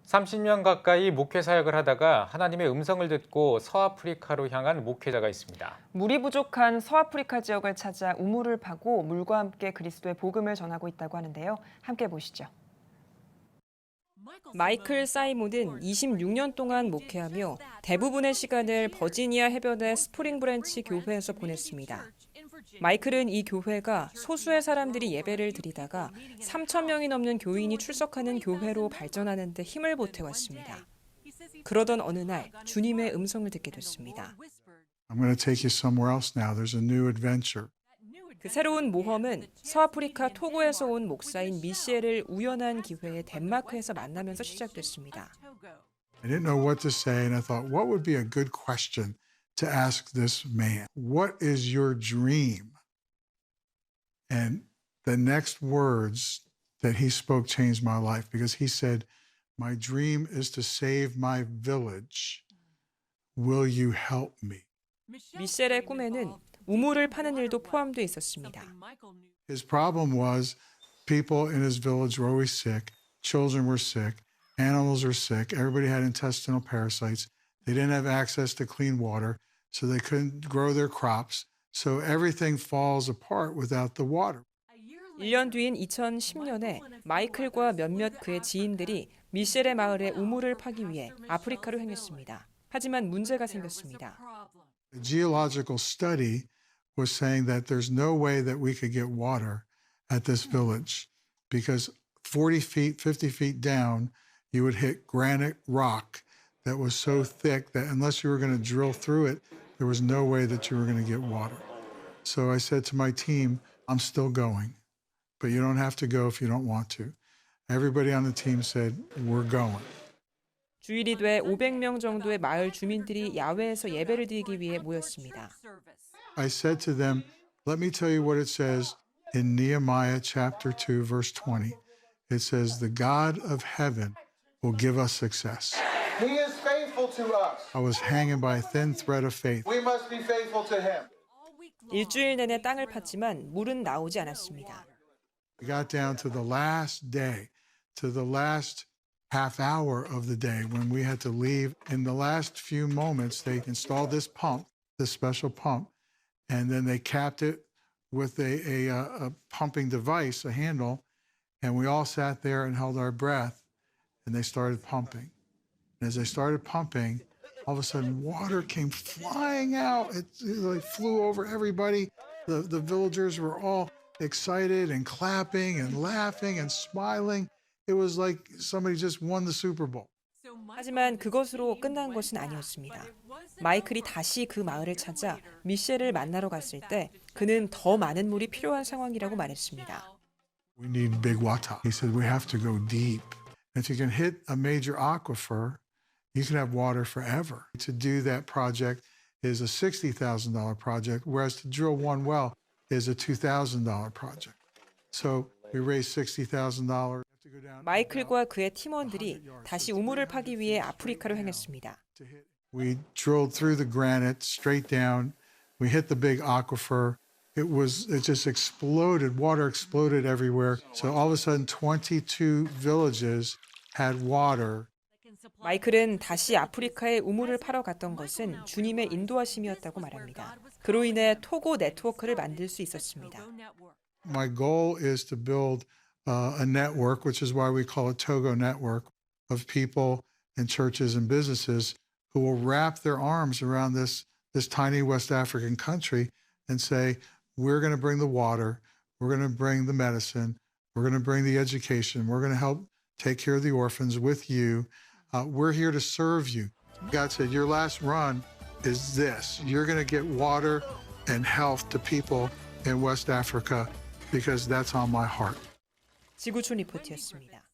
30년 가까이 목회사역을 하다가 하나님의 음성을 듣고 서아프리카로 향한 목회자가 있습니다. 물이 부족한 서아프리카 지역을 찾아 우물을 파고 물과 함께 그리스도의 복음을 전하고 있다고 하는데요. 함께 보시죠. 마이클 사이몬은 26년 동안 목회하며 대부분의 시간을 버지니아 해변의 스프링 브랜치 교회에서 보냈습니다. 마이클은 이 교회가 소수의 사람들이 예배를 드리다가 3,000명이 넘는 교인이 출석하는 교회로 발전하는데 힘을 보태왔습니다. 그러던 어느 날 주님의 음성을 듣게 됐습니다. I'm going to take you somewhere else now. There's a new adventure. 그 새로운 모험은 서아프리카 토고에서 온 목사인 미셸을 우연한 기회에 덴마크에서 만나면서 시작됐습니다. I didn't know what to say, and I thought, what would be a good question to ask this man? What is your dream? And the next words that he spoke changed my life because he said, my dream is to save my village. Will you help me? 미셸의 꿈에는 우물을 파는 일도 포함되어 있었습니다. His problem was people in his village were always sick, children were sick, animals were sick, everybody had intestinal parasites. They didn't have access to clean water, so they couldn't grow their crops. So everything falls apart without the water. 1년 뒤인 2010년에 마이클과 몇몇 그의 지인들이 미셸의 마을에 우물을 파기 위해 아프리카로 향했습니다. 하지만 문제가 생겼습니다. The geological study was saying that there's no way that we could get water at this village because 40 feet, 50 feet down, you would hit granite rock that was so thick that unless you were going to drill through it, there was no way that you were going to get water. So I said to my team, I'm still going, but you don't have to go if you don't want to. Everybody on the team said, we're going. 주일이 돼 500명 정도의 마을 주민들이 야외에서 예배를 드리기 위해 모였습니다. I said to them, let me tell you what it says in Nehemiah chapter 2, verse 20. It says, the God of heaven will give us success. He is faithful to us. I was hanging by a thin thread of faith. We must be faithful to him. 일주일 내내 땅을 팠지만 물은 나오지 않았습니다. We got down to the last day, to the last half hour of the day when we had to leave. In the last few moments, they installed this pump, this special pump, and then they capped it with a pumping device, a handle, and we all sat there and held our breath, and they started pumping. And as they started pumping, all of a sudden water came flying out. It like flew over everybody. The villagers were all excited and clapping and laughing and smiling. It was like somebody just won the Super Bowl. 하지만 그것으로 끝난 것은 아니었습니다. 마이클이 다시 그 마을을 찾아 미셸을 만나러 갔을 때 그는 더 많은 물이 필요한 상황이라고 말했습니다. We need big water. He said, we have to go deep. If you can hit a major aquifer, you can have water forever. To do that project is a $60,000 project, whereas to drill one well is a $2,000 project. So we raised $60,000. 마이클과 그의 팀원들이 다시 우물을 파기 위해 아프리카로 향했습니다. We drilled through the granite straight down. We hit the big aquifer. It just exploded. Water exploded everywhere. So all of a sudden 22 villages had water. 마이클은 다시 아프리카에 우물을 파러 갔던 것은 주님의 인도하심이었다고 말합니다. 그로 인해 토고 네트워크를 만들 수 있었습니다. My goal is to build a network, which is why we call it Togo Network, of people and churches and businesses who will wrap their arms around this tiny West African country and say, we're going to bring the water, we're going to bring the medicine, we're going to bring the education, we're going to help take care of the orphans with you. We're here to serve you. God said, your last run is this. You're going to get water and health to people in West Africa because that's on my heart. 지구촌 리포트였습니다.